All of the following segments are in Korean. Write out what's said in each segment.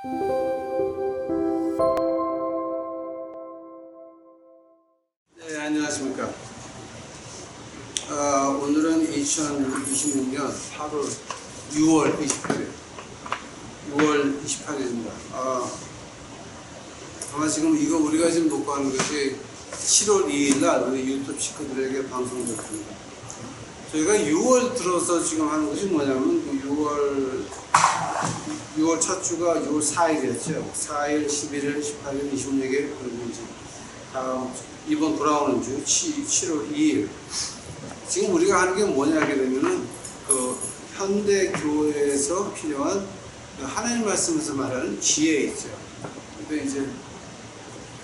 네, 안녕하십니까. 오늘은 2026년 8월 6월 28일 6월 28일입니다. 아마 지금 이거 우리가 지금 녹화하는 것이 7월 2일 날 우리 유튜브 식구들에게 방송됐습니다. 저희가 6월 들어서 지금 하는 것이 뭐냐면 6월 첫 주가 6월 4일이었죠. 4일, 11일, 18일, 26일, 그리고 이제 다음 이번 돌아오는 주 7월 2일. 지금 우리가 하는 게 뭐냐 하게 되면은 그 현대 교회에서 필요한 하나님 말씀에서 말하는 지혜 있죠. 근데 이제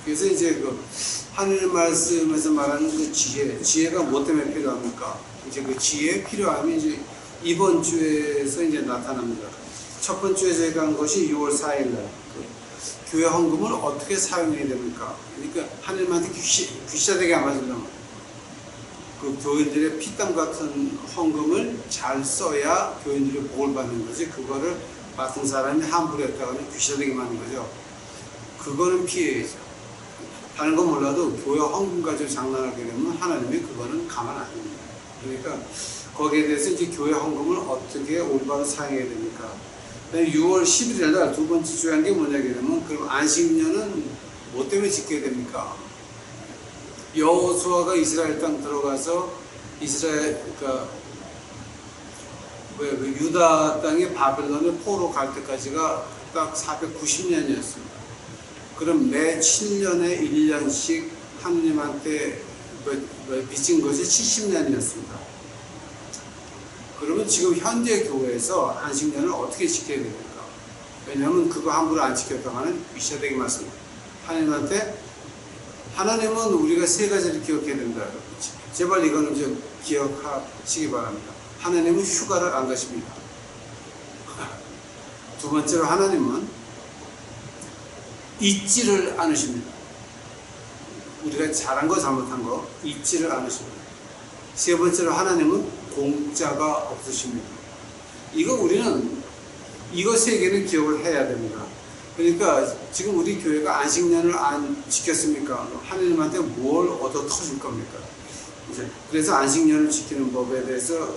그래서 이제 그 하나님 말씀에서 말하는 그 지혜가 뭐 때문에 필요합니까? 이제 그 지혜 필요함이 이제 이번 주에서 이제 나타납니다. 첫 번째 저희가 한 것이 6월 4일 날 교회 헌금을 어떻게 사용해야 됩니까? 그러니까 하나님한테 귀시되게 안 맞으려면 그 교인들의 피땀 같은 헌금을 잘 써야 교인들이 복을 받는 거지. 그거를 맡은 사람이 함부로 했다가는 귀시되게 맞는 거죠. 그거는 피해야죠. 다른 건 몰라도 교회 헌금 가지고 장난하게 되면 하나님이 그거는 가만 안 둡니다. 그러니까 거기에 대해서 이제 교회 헌금을 어떻게 올바로 사용해야 됩니까? 6월 11일 날 두 번째 주에 한 게 뭐냐 하면 그럼 안식년은 뭐 때문에 지켜야 됩니까? 여호수아가 이스라엘 땅 들어가서 그러니까 그 유다 땅이 바벨론에 포로 갈 때까지가 딱 490년이었습니다. 그럼 매 7년에 1년씩 하느님한테 빚진 것이 70년이었습니다. 그러면 지금 현재 교회에서 안식년을 어떻게 지켜야 됩니까? 왜냐하면 그거 함부로 안 지켰다가는 귀시되게 맞습니다. 하나님은 우리가 세 가지를 기억해야 된다. 제발 이거는 좀 기억하시기 바랍니다. 하나님은 휴가를 안 가십니다. 두 번째로 하나님은 잊지를 않으십니다. 우리가 잘한 거 잘못한 거 잊지를 않으십니다. 세 번째로 하나님은 공짜가 없으십니다. 우리는 이거 세 개는 기억을 해야 됩니다. 그러니까 지금 우리 교회가 안식년을 안 지켰습니까? 하나님한테 뭘 얻어 터질 겁니까? 그래서 안식년을 지키는 법에 대해서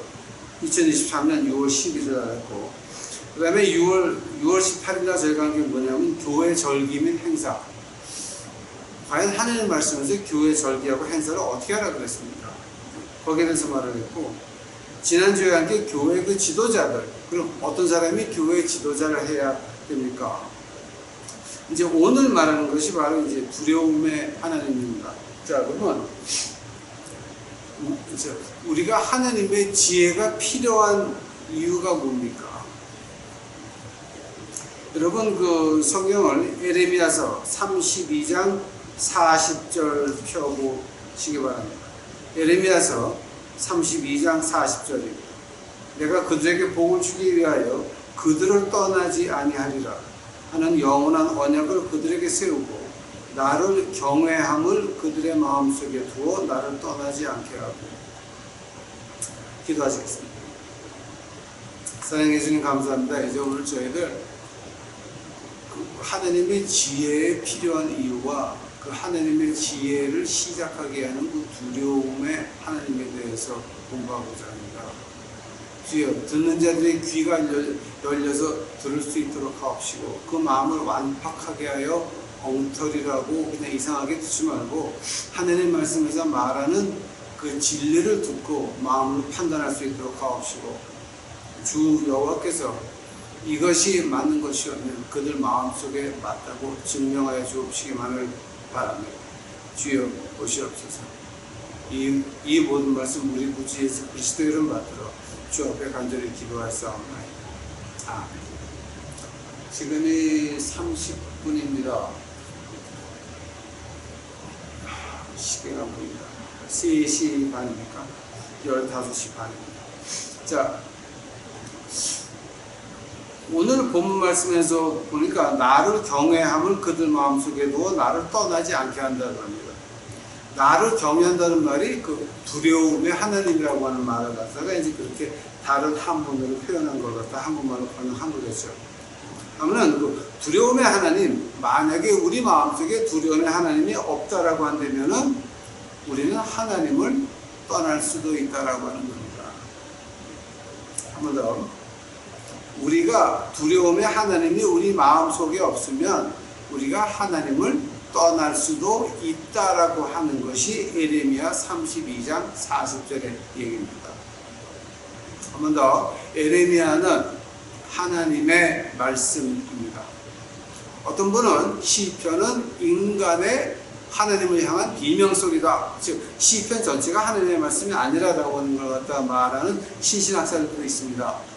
2023년 6월 11일 날 했고, 그 다음에 6월 18일 날 저희가 한 게 뭐냐면 교회 절기 및 행사. 과연 하나님 말씀에서 교회 절기하고 행사를 어떻게 하라 그랬습니까? 거기에 대해서 말을 했고, 지난주에 한 게 교회 그 지도자들. 그럼 어떤 사람이 교회 지도자를 해야 됩니까? 이제 오늘 말하는 것이 바로 이제 두려움의 하나님입니다. 자, 그러면 우리가 하나님의 지혜가 필요한 이유가 뭡니까? 여러분 그 성경을 에레미야서 32장 40절 펴보시기 바랍니다. 에레미야서 32장 40절입니다. 내가 그들에게 복을 주기 위하여 그들을 떠나지 아니하리라 하는 영원한 언약을 그들에게 세우고 나를 경외함을 그들의 마음속에 두어 나를 떠나지 않게 하고. 기도하시겠습니다. 사랑해 주님 감사합니다. 이제 오늘 저희들 하나님의 지혜에 필요한 이유와 그 하나님의 지혜를 시작하게 하는 그 두려움의 하나님에 대해서 공부하고자 합니다. 주여, 듣는 자들의 귀가 열려서 들을 수 있도록 하옵시고 그 마음을 완팍하게 하여 엉터리라고 그냥 이상하게 듣지 말고 하나님 말씀에서 말하는 그 진리를 듣고 마음을 판단할 수 있도록 하옵시고, 주 여호와께서 이것이 맞는 것이었면 그들 마음속에 맞다고 증명하여 주옵시기만을 바랍니다. 주여 오시옵소서. 이 모든 말씀 우리 구주 예수 그리스도 이름 받들어 주 앞에 간절히 기도하사옵나이다. 아멘. 지금이 30분입니다. 시계가 보인다. 3시 반입니까? 15시 반입니다. 자, 오늘 본문 말씀에서 보니까 나를 경외함을 그들 마음속에 두어 나를 떠나지 않게 한다고 합니다. 나를 경외한다는 말이 그 두려움의 하나님이라고 하는 말을 갖다가 이제 그렇게 다른 한문으로 표현한 걸 갖다 한국말로 번역한 거겠죠. 하면은 그 두려움의 하나님, 만약에 우리 마음속에 두려움의 하나님이 없다라고 한다면은 우리는 하나님을 떠날 수도 있다라고 하는 겁니다. 한 번 더. 우리가 두려움의 하나님이 우리 마음속에 없으면 우리가 하나님을 떠날 수도 있다라고 하는 것이 에레미야 32장 40절의 얘기입니다. 한 번 더. 에레미야는 하나님의 말씀입니다. 어떤 분은 시편은 인간의 하나님을 향한 비명소리다. 즉 시편 전체가 하나님의 말씀이 아니라고 하는 걸 갖다 말하는 신신학자들도 있습니다.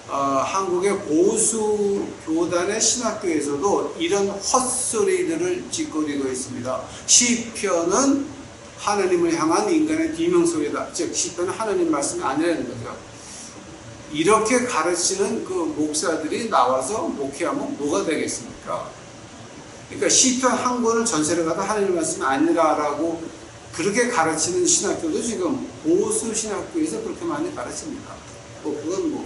한국의 보수 교단의 신학교에서도 이런 헛소리들을 짓거리고 있습니다. 시편은 하나님을 향한 인간의 비명소리다. 즉 시편은 하나님 말씀이 아니라는 거죠. 이렇게 가르치는 그 목사들이 나와서 목회하면 뭐가 되겠습니까? 그러니까 시편 한 권을 전체를 갖다 하나님 말씀이 아니라라고 그렇게 가르치는 신학교도 지금 보수 신학교에서 그렇게 많이 가르칩니다. 그건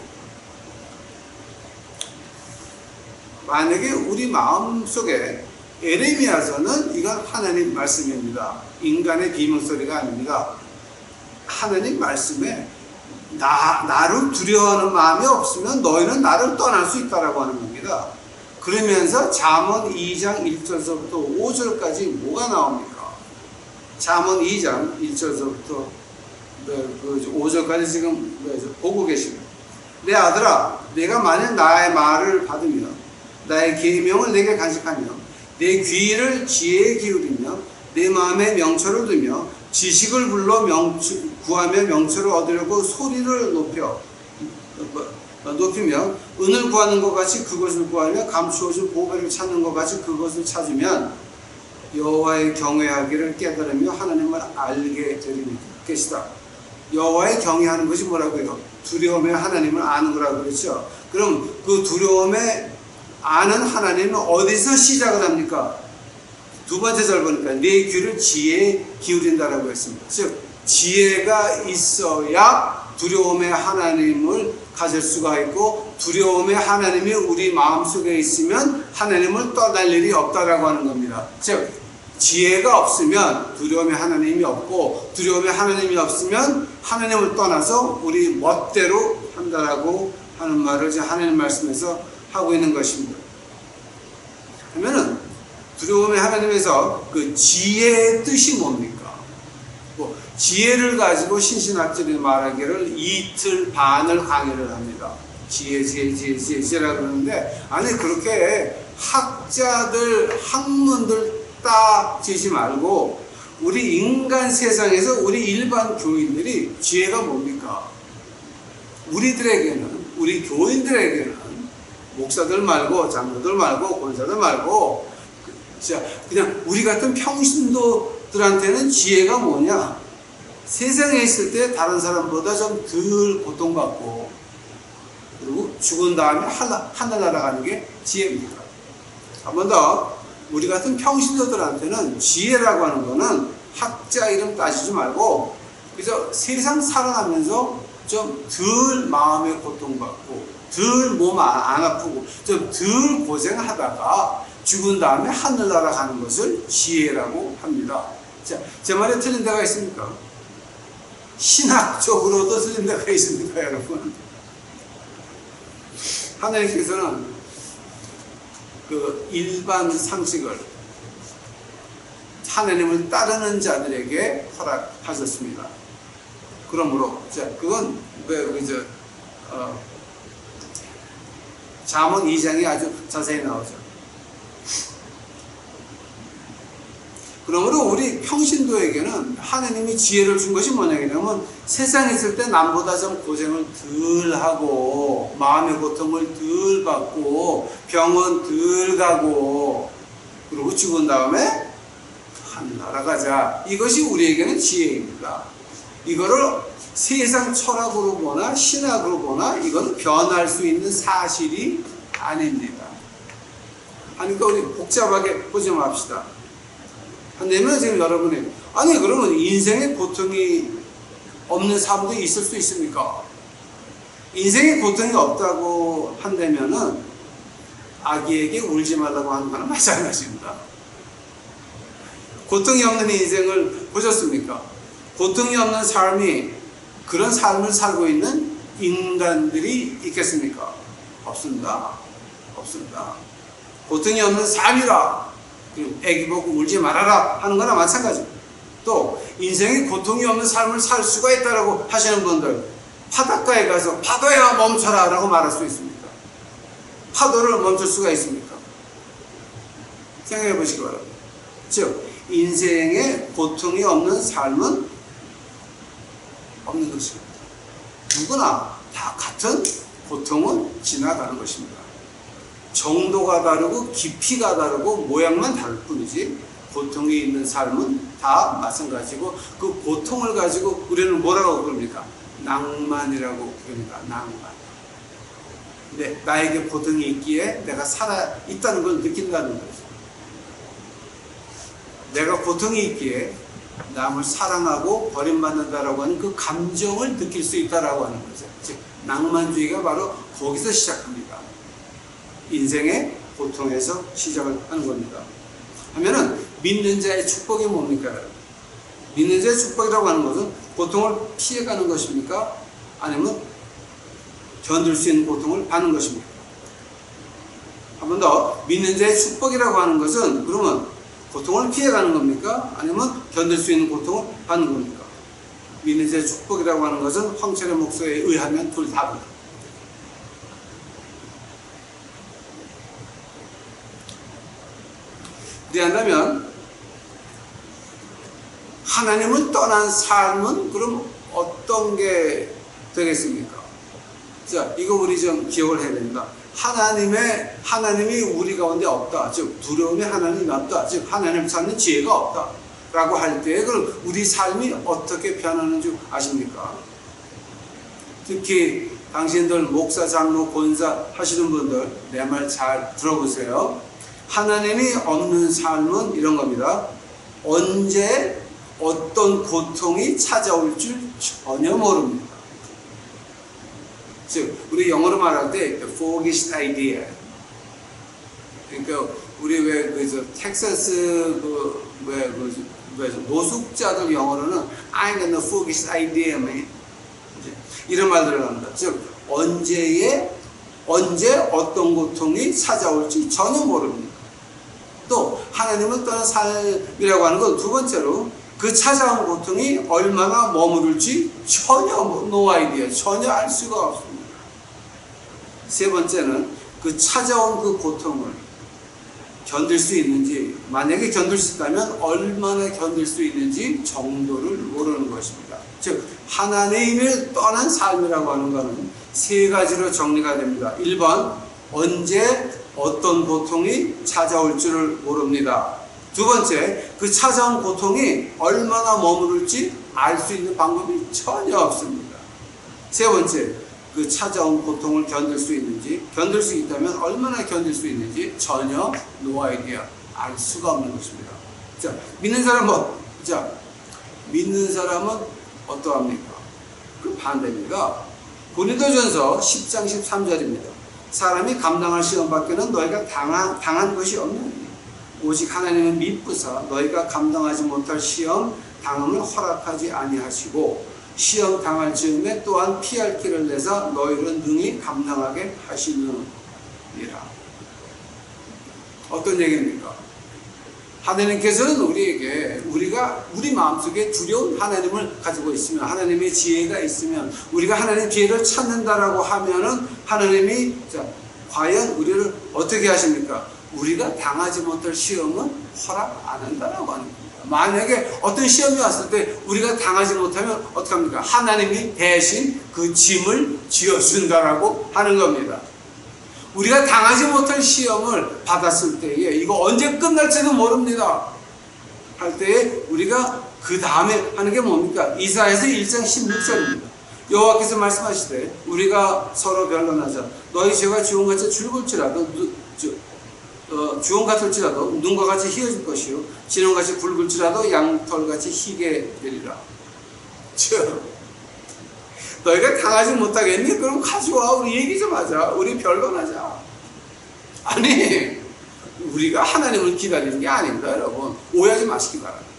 만약에 우리 마음속에 에레미야서는 이건 하나님 말씀입니다. 인간의 비명소리가 아닙니다. 하나님 말씀에 나를 두려워하는 마음이 없으면 너희는 나를 떠날 수 있다라고 하는 겁니다. 그러면서 잠언 2장 1절서부터 5절까지 뭐가 나옵니까? 잠언 2장 1절서부터 5절까지 지금 보고 계십니다. 내 아들아, 내가 만일 나의 말을 받으며 나의 계명을 내게 간직하며 내 귀를 지혜에 기울이며 내 마음에 명철을 두며 지식을 불러 구하며 명철을 얻으려고 소리를 높이며 은을 구하는 것 같이 그것을 구하며 감추어진 보배를 찾는 것 같이 그것을 찾으면 여호와의 경외하기를 깨달으며 하나님을 알게 되리니 것이다. 여호와의 경외하는 것이 뭐라고요? 두려움의 하나님을 아는 거라고 그랬죠. 그럼 그 두려움에 아는 하나님은 어디서 시작을 합니까? 두 번째 절 보니까 내 귀를 지혜에 기울인다라고 했습니다. 즉 지혜가 있어야 두려움의 하나님을 가질 수가 있고 두려움의 하나님이 우리 마음속에 있으면 하나님을 떠날 일이 없다라고 하는 겁니다. 즉 지혜가 없으면 두려움의 하나님이 없고 두려움의 하나님이 없으면 하나님을 떠나서 우리 멋대로 한다라고 하는 말을 이제 하나님 말씀에서 하고 있는 것입니다. 그러면은 두려움의 하나님에서 그 지혜의 뜻이 뭡니까? 지혜를 가지고 신신학자들이 말하기를 이틀 반을 강의를 합니다. 지혜라고 그러는데, 아니, 그렇게 학문들 딱 지지 말고, 우리 인간 세상에서 우리 일반 교인들이 지혜가 뭡니까? 우리 교인들에게는, 목사들 말고, 장로들 말고, 권사들 말고, 그냥 우리 같은 평신도들한테는 지혜가 뭐냐? 세상에 있을 때 다른 사람보다 좀 덜 고통받고 그리고 죽은 다음에 하늘 날아가는 게 지혜입니다. 한 번 더, 우리 같은 평신도들한테는 지혜라고 하는 거는 학자 이름 따지지 말고 그래서 세상 살아가면서 좀 덜 마음에 고통받고 덜 몸 안 아프고 좀 덜 고생하다가 죽은 다음에 하늘 날아가는 것을 지혜라고 합니다. 자, 제 말에 틀린 데가 있습니까? 신학적으로도 틀린 데가 있습니까, 여러분? 하나님께서는 그 일반 상식을 하나님을 따르는 자들에게 허락하셨습니다. 그러므로, 자, 그건 잠언 2장이 아주 자세히 나오죠. 그러므로 우리 평신도에게는 하나님이 지혜를 준 것이 뭐냐면 세상에 있을 때 남보다 좀 고생을 덜 하고 마음의 고통을 덜 받고 병원 덜 가고 그리고 죽은 다음에 하늘 날아가자. 이것이 우리에게는 지혜입니다. 이거를 세상 철학으로 보나 신학으로 보나 이건 변할 수 있는 사실이 아닙니다. 그러니까 우리 복잡하게 보지 맙시다. 한다면 지금 여러분이 아니 그러면 인생에 고통이 없는 사람도 있을 수 있습니까? 인생에 고통이 없다고 한다면은 아기에게 울지 말라고 하는 거랑 마찬가지입니다. 고통이 없는 인생을 보셨습니까? 고통이 없는 삶이 그런 삶을 살고 있는 인간들이 있겠습니까? 없습니다. 없습니다. 고통이 없는 삶이라, 그리고 애기 보고 울지 말아라 하는 거나 마찬가지입니다. 또 인생에 고통이 없는 삶을 살 수가 있다라고 하시는 분들, 바닷가에 가서 파도야 멈춰라 라고 말할 수 있습니까? 파도를 멈출 수가 있습니까? 생각해 보시기 바랍니다. 즉 인생에 고통이 없는 삶은 없는 것입니다. 누구나 다 같은 고통은 지나가는 것입니다. 정도가 다르고 깊이가 다르고 모양만 다를 뿐이지 고통이 있는 삶은 다 마찬가지고, 그 고통을 가지고 우리는 뭐라고 부릅니까? 낭만이라고 부릅니다. 낭만. 근데 나에게 고통이 있기에 내가 살아 있다는 걸 느낀다는 거죠. 내가 고통이 있기에 남을 사랑하고 버림받는다라고 하는 그 감정을 느낄 수 있다라고 하는 거죠. 즉 낭만주의가 바로 거기서 시작합니다. 인생의 고통에서 시작을 하는 겁니다. 하면은 믿는 자의 축복이 뭡니까? 믿는 자의 축복이라고 하는 것은 고통을 피해가는 것입니까? 아니면 견딜 수 있는 고통을 받는 것입니까? 한 번 더, 믿는 자의 축복이라고 하는 것은 그러면 고통을 피해가는 겁니까? 아니면 견딜 수 있는 고통을 받는 겁니까? 믿는 자의 축복이라고 하는 것은 황철의 목소리에 의하면 둘 다입니다. 그리한다면 하나님을 떠난 삶은 그럼 어떤 게 되겠습니까? 자, 이거 우리 좀 기억을 해야 됩니다. 하나님이 우리 가운데 없다. 즉, 두려움이 하나님이 없다. 즉, 하나님 찾는 지혜가 없다. 라고 할 때, 그럼 우리 삶이 어떻게 변하는 줄 아십니까? 특히, 당신들 목사, 장로, 권사 하시는 분들, 내 말 잘 들어보세요. 하나님이 없는 삶은 이런 겁니다. 언제 어떤 고통이 찾아올 줄 전혀 모릅니다. 즉, 우리 영어로 말할 때 foggish idea. 그러니까 우리 왜 텍사스 노숙자들 영어로는 I got no foggish idea, man. 이런 말들을 합니다. 즉, 언제 어떤 고통이 찾아올지 전혀 모릅니다. 또 하나님은 떠난 삶이라고 하는 건 두 번째로 그 찾아온 고통이 얼마나 머무를지 전혀 no idea, 전혀 알 수가 없습니다. 세 번째는 그 찾아온 그 고통을 견딜 수 있는지, 만약에 견딜 수 있다면 얼마나 견딜 수 있는지 정도를 모르는 것입니다. 즉 하나님을 떠난 삶이라고 하는 것은 세 가지로 정리가 됩니다. 1번, 언제 어떤 고통이 찾아올 줄을 모릅니다. 두 번째, 그 찾아온 고통이 얼마나 머무를지 알 수 있는 방법이 전혀 없습니다. 세 번째, 그 찾아온 고통을 견딜 수 있는지, 견딜 수 있다면 얼마나 견딜 수 있는지 전혀 no idea, 알 수가 없는 것입니다. 자, 믿는 사람은 어떠합니까? 그 반대입니다. 고린도전서 10장 13절입니다. 사람이 감당할 시험 밖에는 너희가 당한 것이 없느니 오직 하나님은 미쁘사 너희가 감당하지 못할 시험 당함을 허락하지 아니하시고 시험 당할 즈음에 또한 피할 길을 내사 너희를 능히 감당하게 하시느니라. 어떤 얘기입니까? 하나님께서는 우리 마음속에 두려운 하나님을 가지고 있으면, 하나님의 지혜가 있으면, 우리가 하나님의 지혜를 찾는다라고 하면은 하나님이 과연 우리를 어떻게 하십니까? 우리가 당하지 못할 시험은 허락 안 한다라고 하는 겁니다. 만약에 어떤 시험이 왔을 때 우리가 당하지 못하면 어떻게 합니까? 하나님이 대신 그 짐을 지어준다라고 하는 겁니다. 우리가 당하지 못할 시험을 받았을 때에 이거 언제 끝날지도 모릅니다. 할 때에 우리가 그 다음에 하는 게 뭡니까? 이사야서 1장 16절입니다. 여호와께서 말씀하시되 우리가 서로 변론하자. 너희 죄가 주홍같이 줄글지라도 주홍 같을지라도 눈과 같이 희어질 것이요 진홍같이 붉을지라도 양털같이 희게 되리라. 너희가 당하지 못하겠니? 그럼 가져와. 우리 얘기 좀 하자. 우리 변론하자. 아니, 우리가 하나님을 기다리는 게 아닙니다, 여러분. 오해하지 마시기 바랍니다.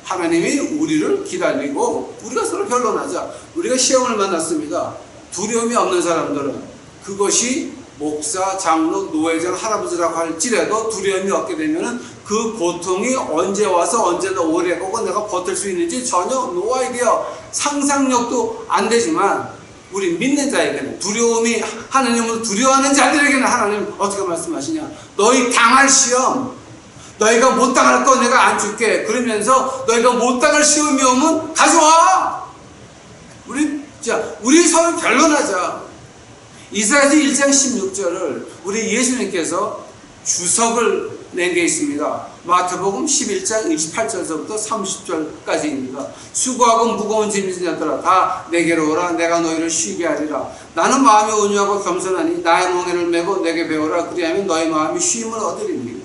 하나님이 우리를 기다리고 우리가 서로 변론하자. 우리가 시험을 만났습니다. 두려움이 없는 사람들은 그것이 목사, 장로, 노회장, 할아버지라고 할지라도 두려움이 없게 되면은 그 고통이 언제 와서 언제나 오래 가고 내가 버틸 수 있는지 전혀 no idea, 상상력도 안 되지만 우리 믿는 자에게는 두려움이 하나님을 두려워하는 자들에게는 하나님 어떻게 말씀하시냐? 너희 당할 시험, 너희가 못 당할 거 내가 안 줄게. 그러면서 너희가 못 당할 시험이 오면 가져와. 우리 서로 변론하자. 이사야서 1장 16절을 우리 예수님께서 주석을 낸 게 있습니다. 마태복음 11장 28절서부터 30절까지입니다. 수고하고 무거운 짐이 진 자들아 다 내게로 오라. 내가 너희를 쉬게 하리라. 나는 마음이 온유하고 겸손하니 나의 멍에를 메고 내게 배우라. 그리하면 너희 마음이 쉼을 얻으리니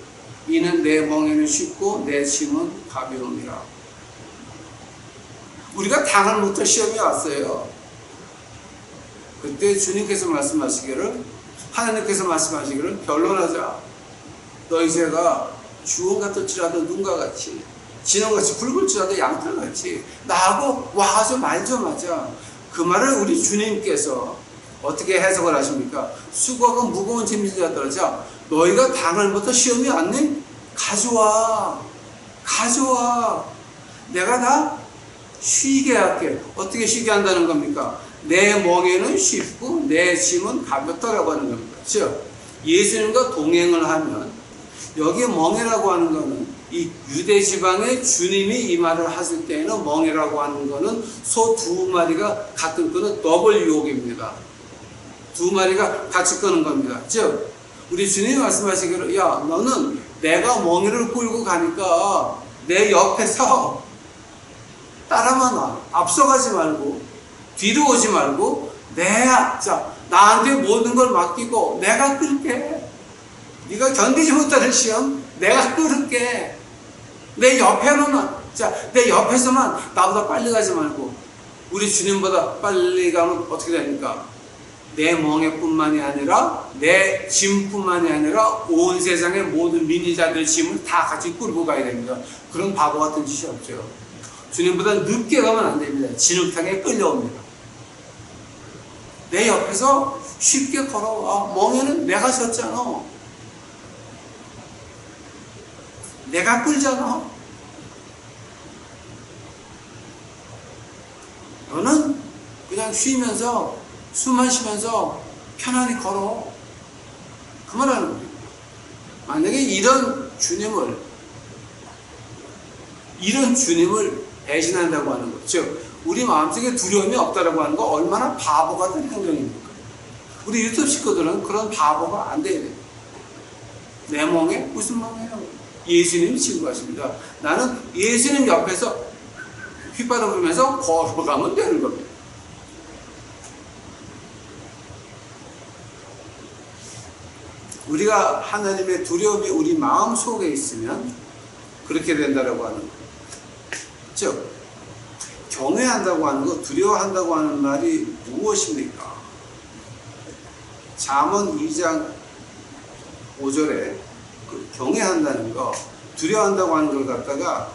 이는 내 멍에는 쉽고 내 짐은 가벼움이라. 우리가 당할 못할 시험이 왔어요. 그때 주님께서 말씀하시기를, 하나님께서 말씀하시기를 변론하자. 너희 죄가 주홍 같을지라도 눈과 같이, 진홍같이 붉을지라도 양털같이 나하고 와서 말 좀 하자. 그 말을 우리 주님께서 어떻게 해석을 하십니까? 수고하고 무거운 짐이 진 자들아, 자, 너희가 당할 못할 시험이 왔니? 가져와. 내가 다 쉬게 할게. 어떻게 쉬게 한다는 겁니까? 내 멍에는 쉽고 내 짐은 가볍다라고 하는 겁니다. 즉, 예수님과 동행을 하면 여기 멍에라고 하는 거는 이 유대 지방에 주님이 이 말을 하실 때에는 멍에라고 하는 거는 소 두 마리가 같은 끄는 더블 유혹입니다. 두 마리가 같이 끄는 겁니다. 즉, 우리 주님이 말씀하시기를, 야, 너는 내가 멍에를 끌고 가니까 내 옆에서 따라만 와. 앞서가지 말고 뒤로 오지 말고 나한테 모든 걸 맡기고 내가 끌게. 네가 견디지 못하는 시험 내가 끌게. 내 옆에서만 나보다 빨리 가지 말고 우리 주님보다 빨리 가면 어떻게 됩니까? 내 멍에뿐만이 아니라 내 짐뿐만이 아니라 온 세상의 모든 민의자들 짐을 다 같이 끌고 가야 됩니다. 그런 바보 같은 짓이 없죠. 주님보다 늦게 가면 안 됩니다. 진흙탕에 끌려옵니다. 내 옆에서 쉽게 걸어와. 멍에는 내가 섰잖아. 내가 끌잖아. 너는 그냥 쉬면서 숨만 쉬면서 편안히 걸어. 그 말하는 겁니다. 만약에 이런 주님을 배신한다고 하는 것, 즉 우리 마음속에 두려움이 없다라고 하는 거 얼마나 바보 같은 행동입니까? 우리 유튜브 식구들은 그런 바보가 안 돼야 돼요. 내 멍에? 무슨 멍에요? 예수님이 친구하십니다. 나는 예수님 옆에서 휘바람 불면서 걸어가면 되는 겁니다. 우리가 하나님의 두려움이 우리 마음 속에 있으면 그렇게 된다라고 하는 거예요. 즉, 경외한다고 하는 것, 두려워한다고 하는 말이 무엇입니까? 잠언 2장 5절에 그 경외한다는 거, 두려워한다고 하는 걸 갖다가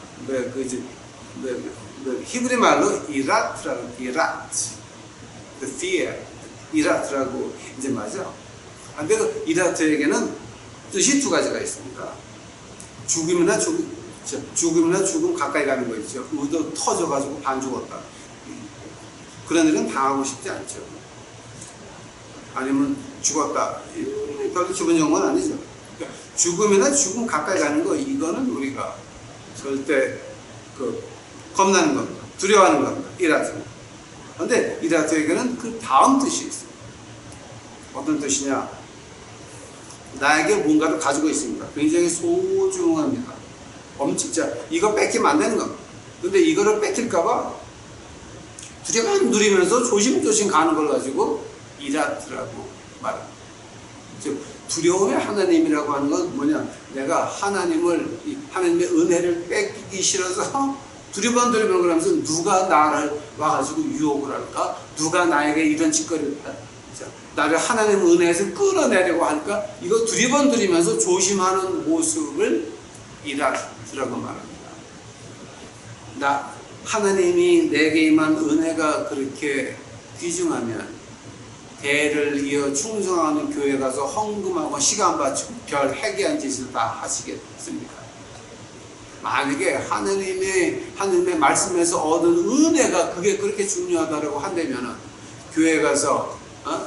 히브리 말로 이라트라고, the fear, 이라트라고 이제 맞아. 근데 그 이라트에게는 뜻이 두 가지가 있습니다. 죽음이나 죽음 가까이 가는 거 있죠. 의도 터져가지고 반 죽었다. 그런 일은 당하고 싶지 않죠. 아니면 죽었다. 별로 기분 좋은 건 아니죠. 그러니까 죽음이나 죽음 가까이 가는 거, 이거는 우리가 절대 겁나는 겁니다. 두려워하는 겁니다. 이라트. 그런데 이라트에게는 그 다음 뜻이 있습니다. 어떤 뜻이냐? 나에게 뭔가를 가지고 있습니다. 굉장히 소중합니다. 진짜 이거 뺏기면 안 되는 겁니다. 근데 이거를 뺏길까봐 두려움 누리면서 조심조심 가는 걸 가지고 이라트라고 말합니다. 즉, 두려움의 하나님이라고 하는 건 뭐냐? 내가 하나님의 은혜를 뺏기기 싫어서 두리번 그러면서 누가 나를 와가지고 유혹을 할까? 누가 나에게 이런 짓거리를 할까? 나를 하나님 은혜에서 끌어내려고 하니까 이거 두리번두리면서 조심하는 모습을 이라고 말합니다. 하나님이 내게 임한 은혜가 그렇게 귀중하면 대를 이어 충성하는 교회 가서 헌금하고 시간 바치고 별 해괴한 짓을 다 하시겠습니까? 만약에 하나님의 말씀에서 얻은 은혜가 그게 그렇게 중요하다고 한다면 교회 가서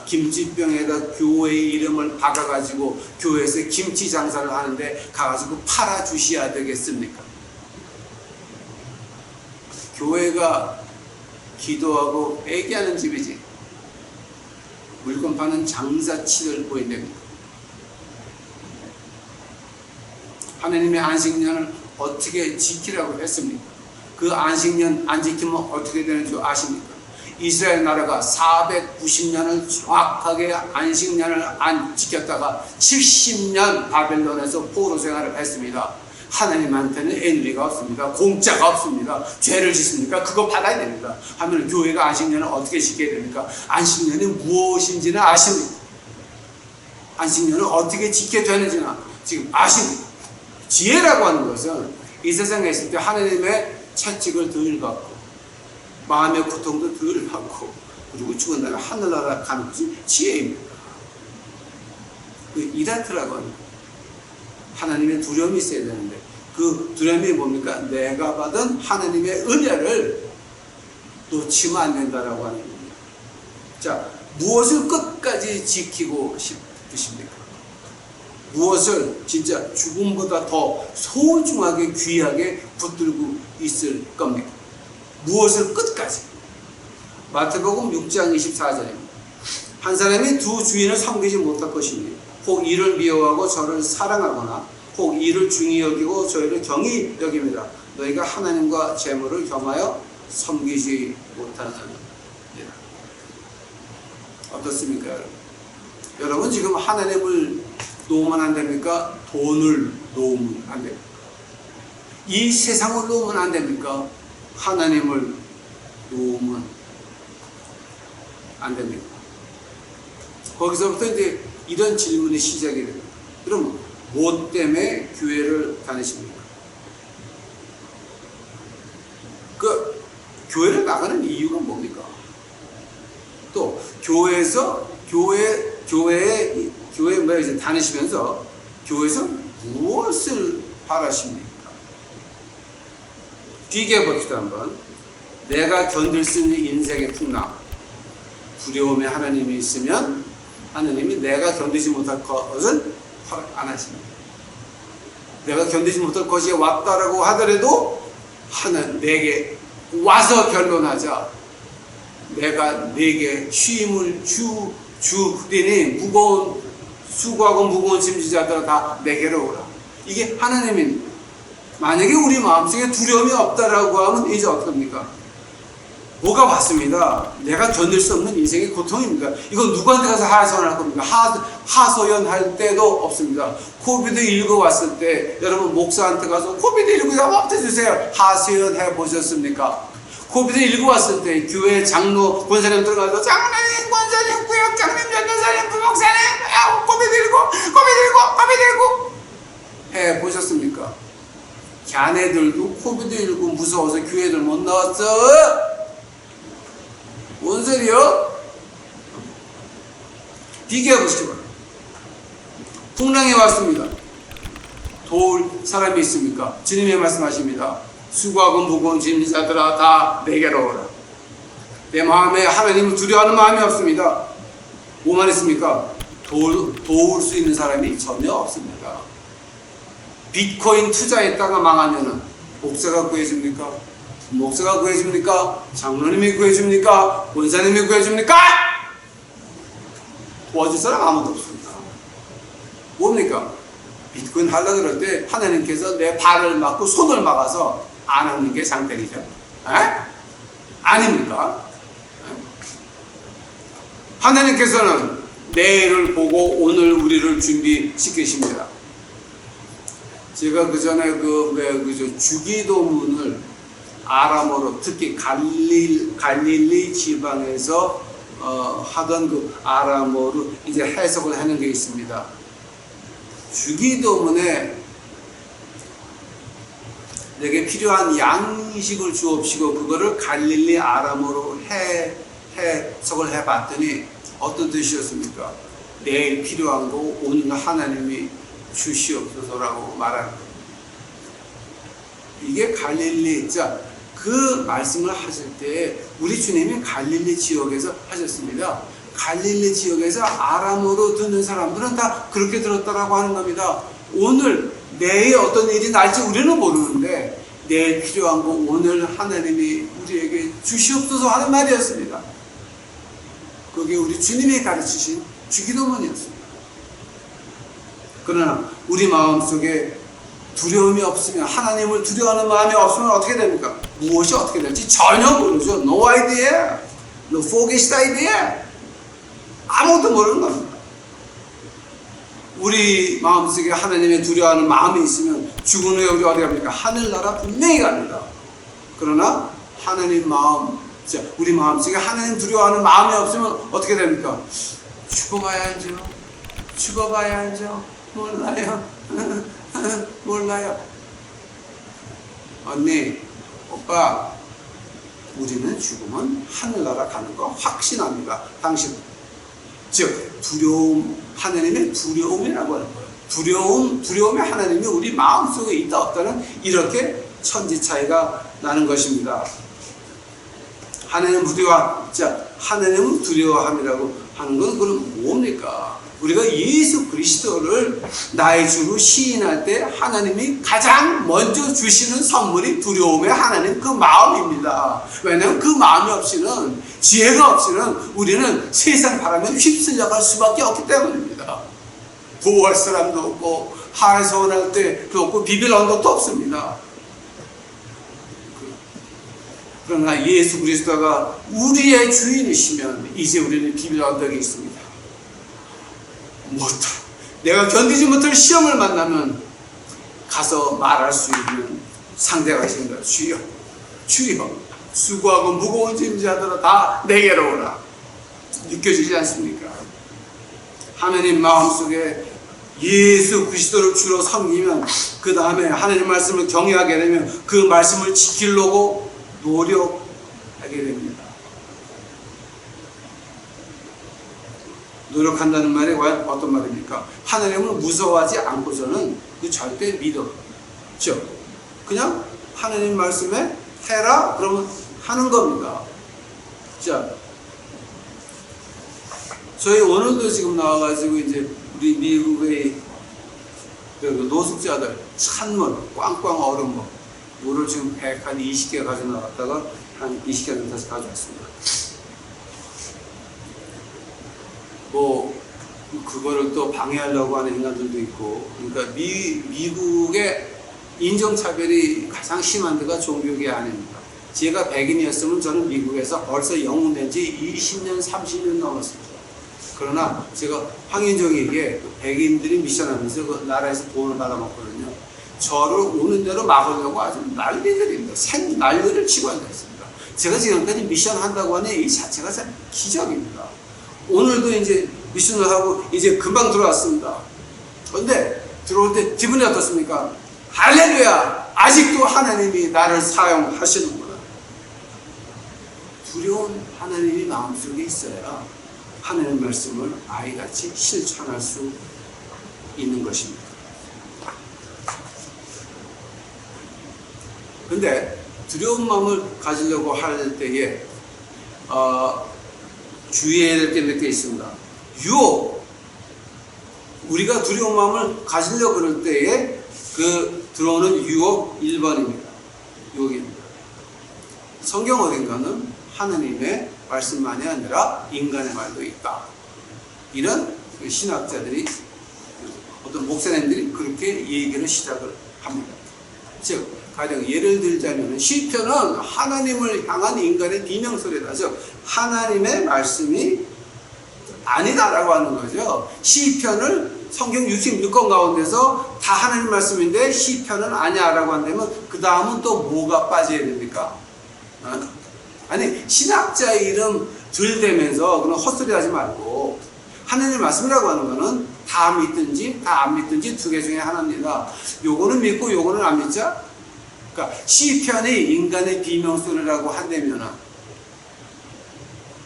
김치병에다 교회의 이름을 박아가지고 교회에서 김치 장사를 하는데 가가지고 팔아주셔야 되겠습니까? 교회가 기도하고 회개하는 집이지 물건 파는 장사치를 보인답니다. 하나님의 안식년을 어떻게 지키라고 했습니까? 그 안식년 안 지키면 어떻게 되는 줄 아십니까? 이스라엘 나라가 490년을 정확하게 안식년을 안 지켰다가 70년 바벨론에서 포로 생활을 했습니다. 하나님한테는 애누리가 없습니다. 공짜가 없습니다. 죄를 짓습니까? 그거 받아야 됩니다. 하면 교회가 안식년을 어떻게 지켜야 됩니까? 안식년이 무엇인지는 아십니까? 안식년을 어떻게 지켜야 되는지는 지금 아십니까? 지혜라고 하는 것은 이 세상에 있을 때 하나님의 채찍을 덜 받고 마음의 고통도 덜 받고 그리고 죽은 날에 하늘나라 가는 것이 지혜입니다. 그 이라트라고 하는 거예요. 하나님의 두려움이 있어야 되는데 그 두려움이 뭡니까? 내가 받은 하나님의 은혜를 놓치면 안 된다라고 하는 겁니다. 자, 무엇을 끝까지 지키고 싶으십니까? 무엇을 진짜 죽음보다 더 소중하게 귀하게 붙들고 있을 겁니까? 무엇을 끝까지? 마태복음 6장 24절입니다. 한 사람이 두 주인을 섬기지 못할 것이니 혹 이를 미워하고 저를 사랑하거나 혹 이를 중히 여기고 저희를 경히 여깁니다. 너희가 하나님과 재물을 겸하여 섬기지 못하느니라. 어떻습니까, 여러분? 여러분 지금 하나님을 놓으면 안 됩니까? 돈을 놓으면 안 됩니까? 이 세상을 놓으면 안 됩니까? 하나님을 놓으면 안 됩니까? 거기서부터 이제 이런 질문이 시작이 됩니다. 그럼 뭐 때문에 교회를 다니십니까? 그 교회를 나가는 이유가 뭡니까? 또 교회에서 교회에 이제 다니시면서 교회에서 무엇을 바라십니까? 비교해 봅시다 한번. 내가 견딜 수 있는 인생의 풍랑, 두려움에 하나님이 있으면 하나님이 내가 견디지 못할 것은 허락 안 하십니다. 내가 견디지 못할 것이 왔다라고 하더라도 내게 와서 결론하자. 내가 내게 쉼을 주리니 수고하고 무거운 짐지자들아 다 내게로 오라. 이게 하나님입니다. 만약에 우리 마음속에 두려움이 없다라고 하면 이제 어떡합니까? 뭐가 왔습니다. 내가 견딜 수 없는 인생의 고통입니다. 이건 누구한테 가서 하소연할 겁니까? 하소연할 때도 없습니다. 코비드19 왔을 때 여러분 목사한테 가서 코비드19가 없애주세요. 하소연해 보셨습니까? 코비드19 왔을 때 교회 장로 권사님 들어가서 장로님, 권사님, 구역장님, 전도사님, 부목사님 코비드19 해 보셨습니까? 걔네들도 코비드19 무서워서 교회들 못 나왔어. 뭔 소리요? 비교해보시죠. 풍랑이 왔습니다. 도울 사람이 있습니까? 주님의 말씀하십니다. 수고하고 무거운 짐진 자들아 다 내게로 오라. 내 마음에 하나님을 두려워하는 마음이 없습니다. 뭐만 있습니까? 도울 수 있는 사람이 전혀 없습니다. 비트코인 투자했다가 망하면은 목사가 구해줍니까? 목사가 구해줍니까? 장로님이 구해줍니까? 원사님이 구해줍니까? 도와줄 사람 아무도 없습니다. 뭡니까? 비트코인 하려고 그럴 때 하나님께서 내 발을 막고 손을 막아서 안 하는 게 장땡이죠. 아닙니까? 하나님께서는 내일을 보고 오늘 우리를 준비시키십니다. 제가 그 전에 주기도문을 아람어로 특히 갈릴리 지방에서 하던 그 아람어로 이제 해석을 하는 게 있습니다. 주기도문에 내게 필요한 양식을 주옵시고 그거를 갈릴리 아람어로 해석을 해봤더니 어떤 뜻이었습니까? 내일 필요한 거 오늘 하나님이 주시옵소서라고 말하는 거예요. 이게 갈릴리, 자, 그 말씀을 하실 때 우리 주님이 갈릴리 지역에서 하셨습니다. 갈릴리 지역에서 아람어로 듣는 사람들은 다 그렇게 들었다라고 하는 겁니다. 오늘, 내일 어떤 일이 날지 우리는 모르는데 내일 필요한 거 오늘 하나님이 우리에게 주시옵소서 하는 말이었습니다. 그게 우리 주님이 가르치신 주기도문이었습니다. 그러나 우리 마음속에 두려움이 없으면, 하나님을 두려워하는 마음이 없으면 어떻게 됩니까? 무엇이 어떻게 될지 전혀 모르죠. No idea, no focused idea. 아무것도 모르는 겁니다. 우리 마음속에 하나님의 두려워하는 마음이 있으면 죽은 후에 우리 어디 갑니까? 하늘나라 분명히 갑니다. 그러나 하나님 마음, 우리 마음속에 하나님 두려워하는 마음이 없으면 어떻게 됩니까? 죽어봐야 알죠. 죽어봐야 알죠. 몰라요. 몰라요. 언니, 오빠, 우리는 죽으면 하늘나라 가는 거 확신합니다. 당신. 즉, 두려움, 하나님의 두려움이라고 하는 거예요. 두려움이 하나님이 우리 마음속에 있다 없다는 이렇게 천지 차이가 나는 것입니다. 하나님은 하나님은 두려워함이라고 하는 건 그럼 뭡니까? 우리가 예수 그리스도를 나의 주로 시인할 때 하나님이 가장 먼저 주시는 선물이 두려움의 하나님 그 마음입니다. 왜냐하면 그 마음이 없이는, 지혜가 없이는 우리는 세상 바람에 휩쓸려 갈 수밖에 없기 때문입니다. 보호할 사람도 없고 하에서 원할 때도 없고 비빌 언덕도 없습니다. 그러나 예수 그리스도가 우리의 주인이시면 이제 우리는 비빌 언덕이 있습니다. 내가 견디지 못할 시험을 만나면 가서 말할 수 있는 상대가 있습니다. 주여, 주여, 수고하고 무거운 짐지하더라 다 내게로 오라. 느껴지지 않습니까? 하나님 마음속에 예수 그리스도를 주로 섬기면, 그 다음에 하나님 말씀을 경외하게 되면 그 말씀을 지키려고 노력하게 됩니다. 노력한다는 말이 어떤 말입니까? 하나님을 무서워하지 않고서는 그 절대 믿었죠. 그냥 하나님 말씀에 해라 그러면 하는 겁니다. 자, 저희 오늘도 지금 나와가지고 이제 우리 미국의 노숙자들 찬물 꽝꽝 얼은 거, 물을 지금 120개 가져 나갔다가 한 20개 정도 다시 가져왔습니다. 그거를 또 방해하려고 하는 인간들도 있고, 그러니까 미국의 인종차별이 가장 심한 데가 종교계 아닙니다. 제가 백인이었으면 저는 미국에서 벌써 영웅된 지 20년, 30년 넘었습니다. 그러나 제가 황인종에게 백인들이 미션하면서 그 나라에서 돈을 받아먹거든요. 저를 오는 대로 막으려고 아주 난리들입니다. 난리를 치고 앉아있습니다. 제가 지금까지 미션 한다고 하는 이 자체가 참 기적입니다. 오늘도 이제 미션을 하고 이제 금방 들어왔습니다. 그런데 들어올 때 기분이 어떻습니까? 할렐루야! 아직도 하나님이 나를 사용하시는구나. 두려운 하나님이 마음속에 있어야 하나님 말씀을 아이같이 실천할 수 있는 것입니다. 그런데 두려운 마음을 가지려고 할 때에 주의해야 될 게 몇 개 있습니다. 유혹. 우리가 두려운 마음을 가지려고 그럴 때에 그 들어오는 유혹 1번입니다. 유혹입니다. 성경 어딘가는 하나님의 말씀만이 아니라 인간의 말도 있다. 이런 신학자들이, 어떤 목사님들이 그렇게 얘기를 시작을 합니다. 즉, 가령 예를 들자면 시편은 하나님을 향한 인간의 비명소리다. 즉, 하나님의 말씀이 아니다라고 하는 거죠. 시편을 성경 66권 가운데서 다 하나님 말씀인데 시편은 아니야라고 한다면 그 다음은 또 뭐가 빠져야 됩니까? 아니, 신학자의 이름 들대면서 그런 헛소리 하지 말고, 하나님의 말씀이라고 하는 거는 다 믿든지 다 안 믿든지 두 개 중에 하나입니다. 요거는 믿고 요거는 안 믿자? 그러니까 시편이 인간의 비명소리라고 한다면은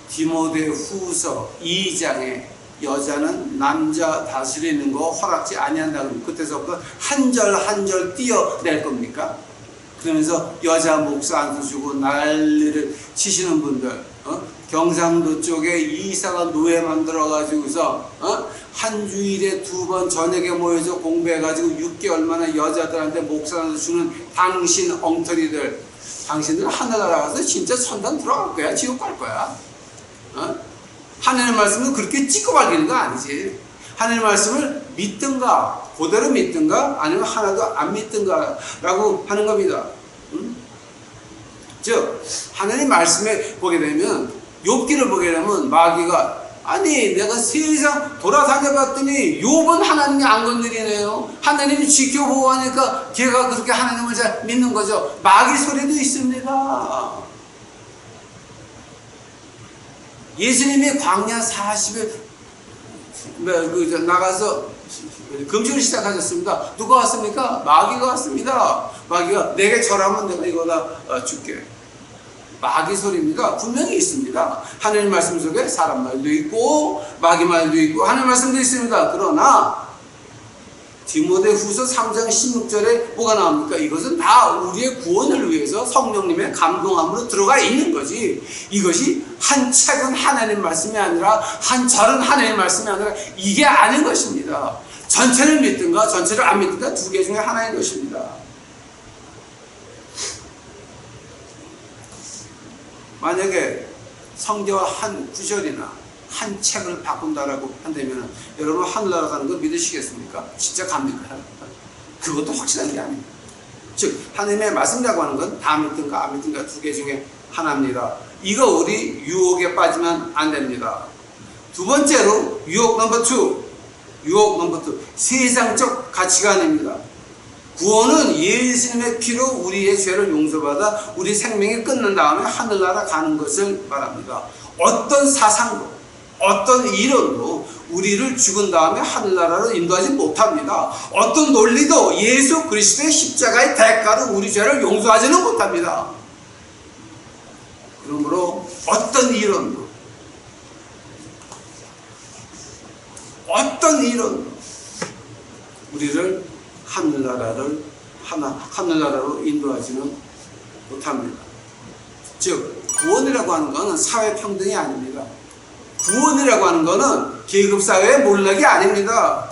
디모데후서 2장에 여자는 남자 다스리는 거 허락지 아니한다는 그때서부터 한 절 한 절 띄어낼 겁니까? 그러면서 여자 목사 안 두시고 난리를 치시는 분들, 경상도 쪽에 이상한 노예 만들어가지고서 한 주일에 2번 저녁에 모여서 공부해가지고 6개월 만에 여자들한테 목사한테 주는 당신 엉터리들, 당신들 하늘나라 가서 진짜 천당 들어갈 거야? 지옥 갈 거야? 하나님의 말씀은 그렇게 찍고 발기는 거 아니지. 하나님의 말씀을 믿든가 그대로 믿든가 아니면 하나도 안 믿든가 라고 하는 겁니다. 즉 하나님 말씀에 보게 되면, 욥기를 보게 되면 마귀가 아니 내가 세상 돌아다녀 봤더니 욥은 하나님이 안 건드리네요. 하나님이 지켜보고 하니까 걔가 그렇게 하나님을 잘 믿는 거죠. 마귀 소리도 있습니다. 예수님이 광야 40일 나가서 금식을 시작하셨습니다. 누가 왔습니까? 마귀가 왔습니다. 마귀가 내게 절하면 내가 이거다 줄게. 마귀 소리입니다. 분명히 있습니다. 하나님 말씀 속에 사람 말도 있고 마귀 말도 있고 하나님 말씀도 있습니다. 그러나 디모데후서 3장 16절에 뭐가 나옵니까? 이것은 다 우리의 구원을 위해서 성령님의 감동함으로 들어가 있는 거지. 이것이 한 책은 하나님 말씀이 아니라 한 절은 하나님 말씀이 아니라 이게 아닌 것입니다. 전체를 믿든가 전체를 안 믿든가 두 개 중에 하나인 것입니다. 만약에 성경 한 구절이나 한 책을 바꾼다라고 한다면 여러분 하늘나라 가는 거 믿으시겠습니까? 진짜 갑니까? 그것도 확실한 게 아닙니다. 즉 하나님의 말씀이라고 하는 건 다 믿든가 안 믿든가 두 개 중에 하나입니다. 이거 우리 유혹에 빠지면 안 됩니다. 두 번째로 유혹 넘버 2, 세상적 가치관입니다. 구원은 예수님의 피로 우리의 죄를 용서받아 우리 생명이 끝난 다음에 하늘나라 가는 것을 말합니다. 어떤 사상도 어떤 이론도 우리를 죽은 다음에 하늘나라로 인도하지 못합니다. 어떤 논리도 예수 그리스도의 십자가의 대가로 우리 죄를 용서하지는 못합니다. 그러므로 어떤 이론도 우리를 하늘나라로 인도하지는 못합니다. 즉 구원이라고 하는 것은 사회평등이 아닙니다. 구원이라고 하는 것은 계급사회의 몰락이 아닙니다.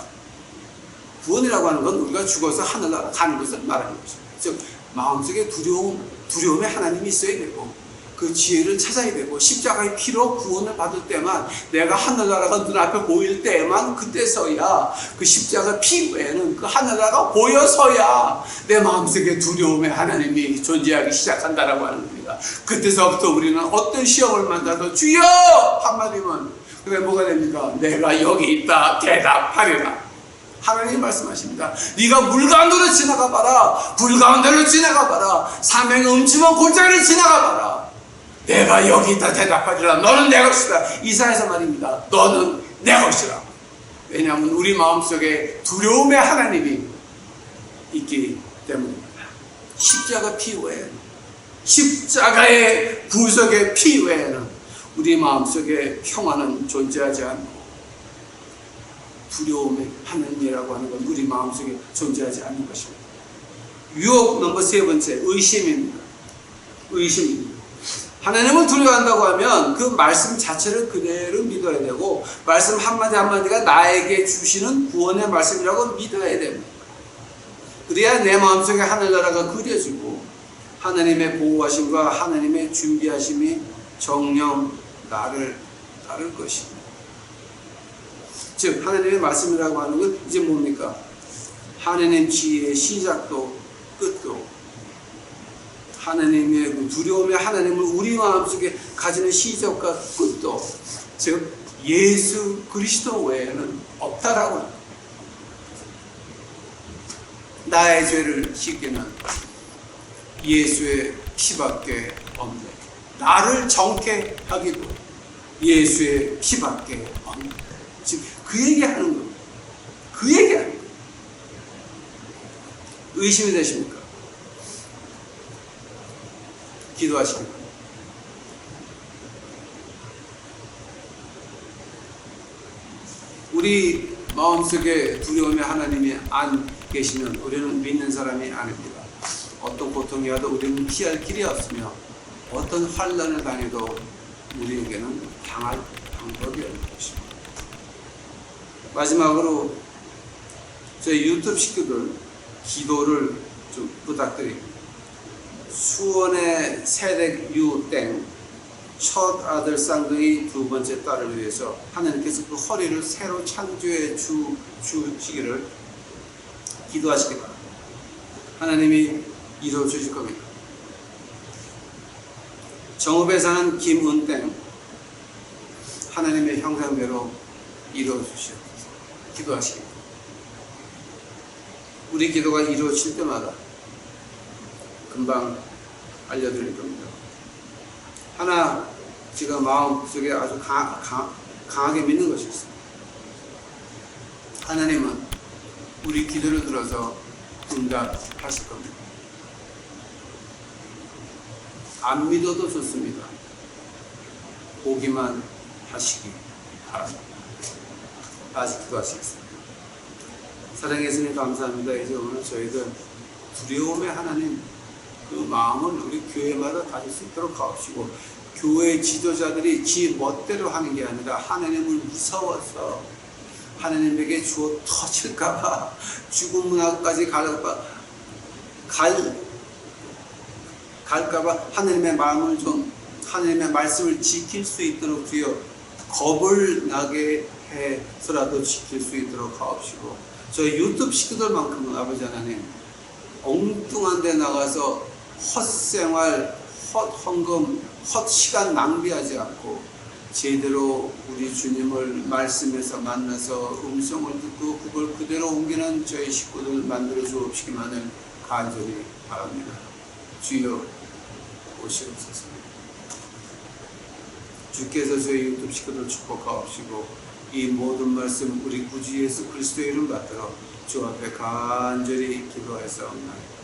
구원이라고 하는 건 우리가 죽어서 하늘나라 가는 것을 말하는 것입니다. 즉 마음속에 두려움에 하나님이 있어야 되고 그 지혜를 찾아야 되고 십자가의 피로 구원을 받을 때만, 내가 하늘나라가 눈앞에 보일 때만, 그때서야 그 십자가 피 외에는 그 하늘나라가 보여서야 내 마음속에 두려움에 하나님이 존재하기 시작한다라고 하는 겁니다. 그때서부터 우리는 어떤 시험을 만나도 주여 한마디면 그게 뭐가 됩니까? 내가 여기 있다 대답하리라. 하나님 말씀하십니다. 네가 물 가운데로 지나가 봐라. 불 가운데로 지나가 봐라. 사명의 음침한 골짜기를 지나가 봐라. 내가 여기 있다 대답하리라. 너는 내 것이다. 이사야서 말입니다. 너는 내 것이라. 왜냐하면 우리 마음속에 두려움의 하나님이 있기 때문입니다. 십자가 피 외에는, 십자가의 구속의 피 외에는 우리 마음속에 평화는 존재하지 않고 두려움의 하나님이라고 하는 건 우리 마음속에 존재하지 않는 것입니다. 유혹 넘버 3번째, 의심입니다. 하나님을 두려워한다고 하면 그 말씀 자체를 그대로 믿어야 되고, 말씀 한마디 한마디가 나에게 주시는 구원의 말씀이라고 믿어야 됩니다. 그래야 내 마음속에 하늘나라가 그려지고 하나님의 보호하심과 하나님의 준비하심이 정녕 나를 따를 것입니다. 즉 하나님의 말씀이라고 하는 건 이제 뭡니까? 하나님 지혜의 시작도 끝도, 하나님의 그 두려움의 하나님을 우리 마음속에 가지는 시작과 끝도, 즉 예수 그리스도 외에는 없다라고 합니다. 나의 죄를 씻기는 예수의 피밖에 없네. 나를 정케 하기도 예수의 피밖에 없는. 지금 그 얘기하는 겁니다. 그 얘기하는 거예요. 의심이 되십니까? 기도하십니까? 우리 마음속에 두려움에 하나님이 안 계시면 우리는 믿는 사람이 아닙니다. 어떤 고통이 와도 우리는 피할 길이 없으며 어떤 환난을 당해도 우리에게는 당할 방법이 없는 것입니다. 마지막으로 저희 유튜브 식구들 기도를 좀 부탁드립니다. 수원의 세댁 유땡 첫 아들 쌍둥이 두 번째 딸을 위해서 하나님께서 그 허리를 새로 창조해 주시기를 기도하시기 바랍니다. 하나님이 이루어 주실 겁니다. 정읍에 사는 김은땡 하나님의 형상대로 이루어 주시옵소서. 기도하시기 바랍니다. 우리 기도가 이루어질 때마다 금방 알려드릴 겁니다. 하나 제가 마음속에 아주 강하게 믿는 것이 있습니다. 하나님은 우리 기도를 들어서 응답하실 겁니다. 안 믿어도 좋습니다. 오기만 하시기 바랍니다. 다시 기도하시겠습니다. 사랑해 주님 감사합니다. 이제 오늘 저희들 두려움의 하나님 그 마음을 우리 교회마다 가질 수 있도록 하옵시고, 교회 지도자들이 지 멋대로 하는 게 아니라 하나님을 무서워서 하나님에게 주어 터질까봐 죽은 문화까지 갈까봐 하나님의 마음을 좀 하나님의 말씀을 지킬 수 있도록 주여 겁을 나게 해서라도 지킬 수 있도록 하옵시고, 저희 유튜브 식구들만큼은 아버지 하나님 엉뚱한 데 나가서 헛생활, 헛헌금, 헛시간 낭비하지 않고 제대로 우리 주님을 말씀에서 만나서 음성을 듣고 그걸 그대로 옮기는 저희 식구들 만들어 주옵시기만을 간절히 바랍니다. 주여 오시옵소서. 주께서 저희 유튜브 식구들 축복하옵시고 이 모든 말씀 우리 구주 예수 그리스도의 이름 받들어 주 앞에 간절히 기도하였사옵나이다.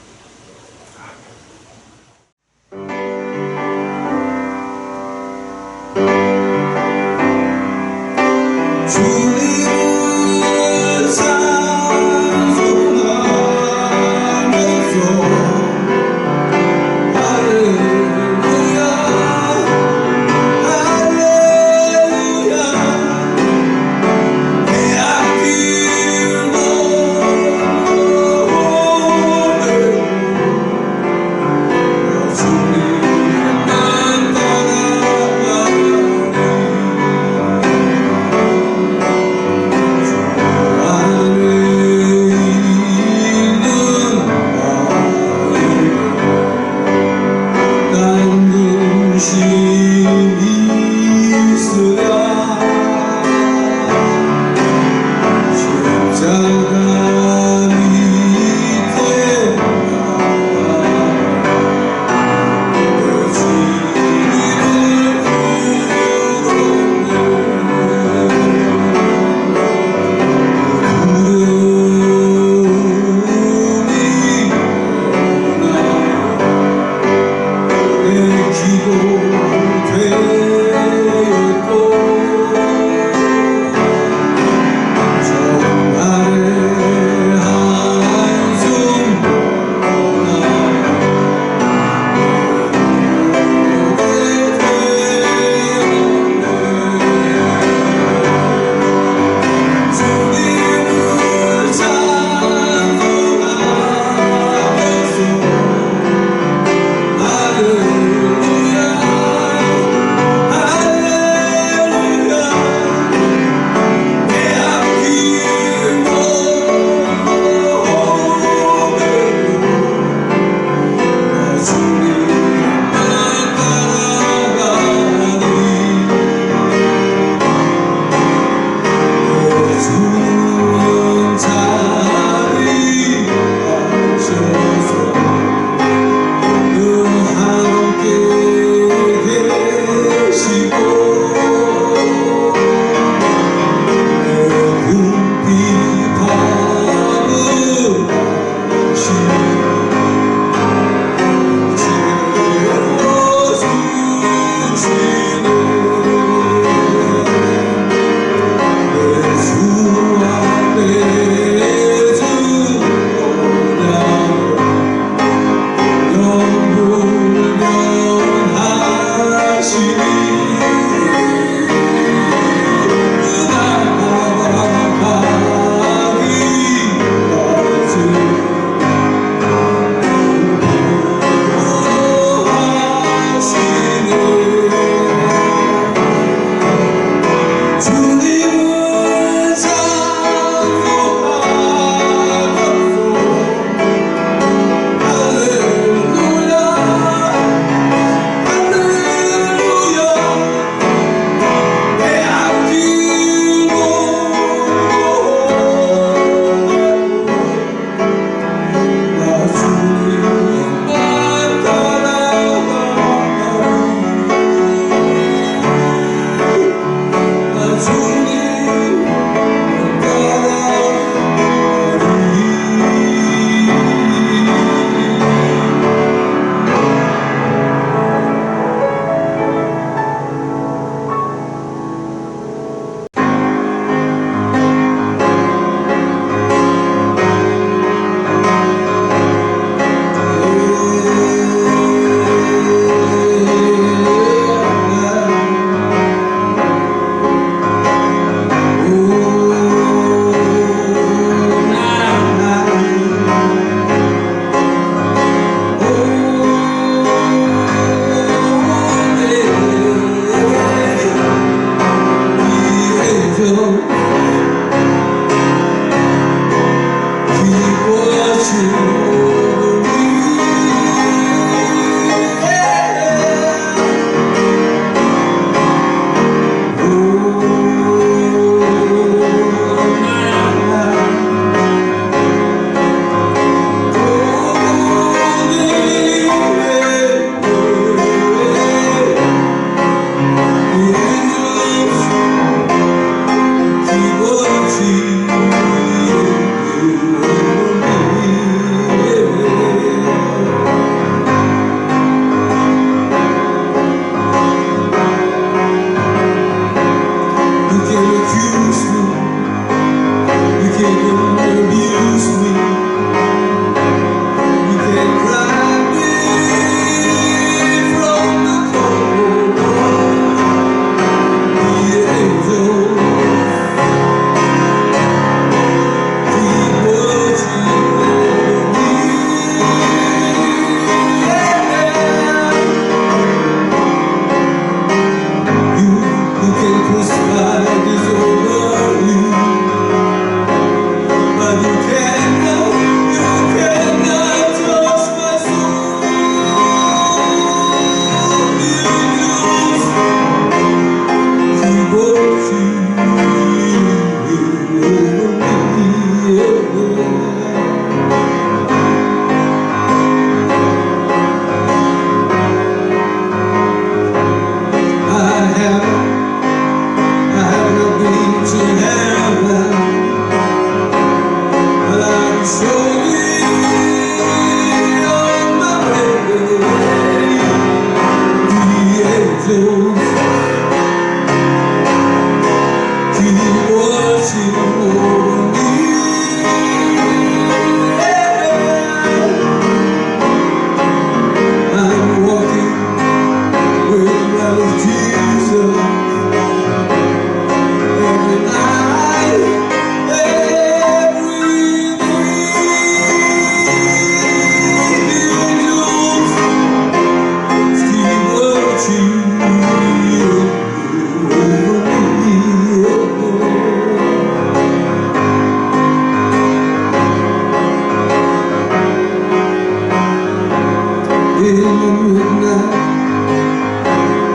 있는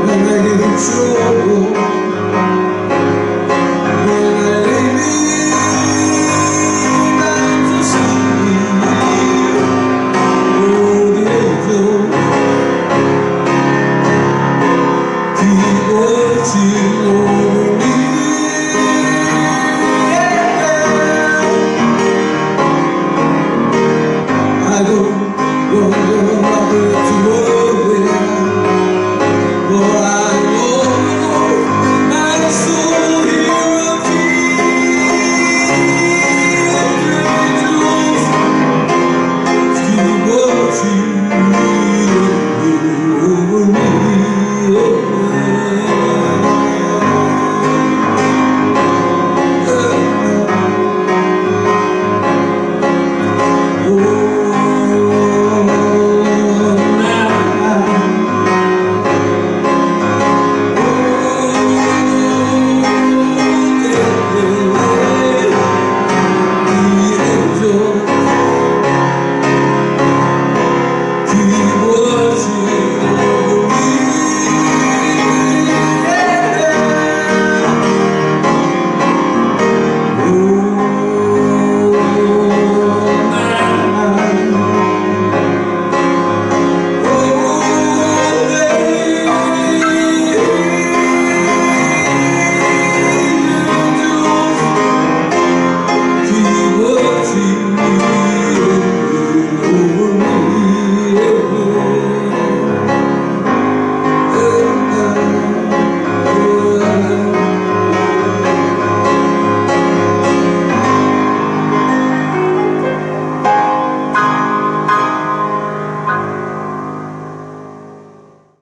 날 나에게 주로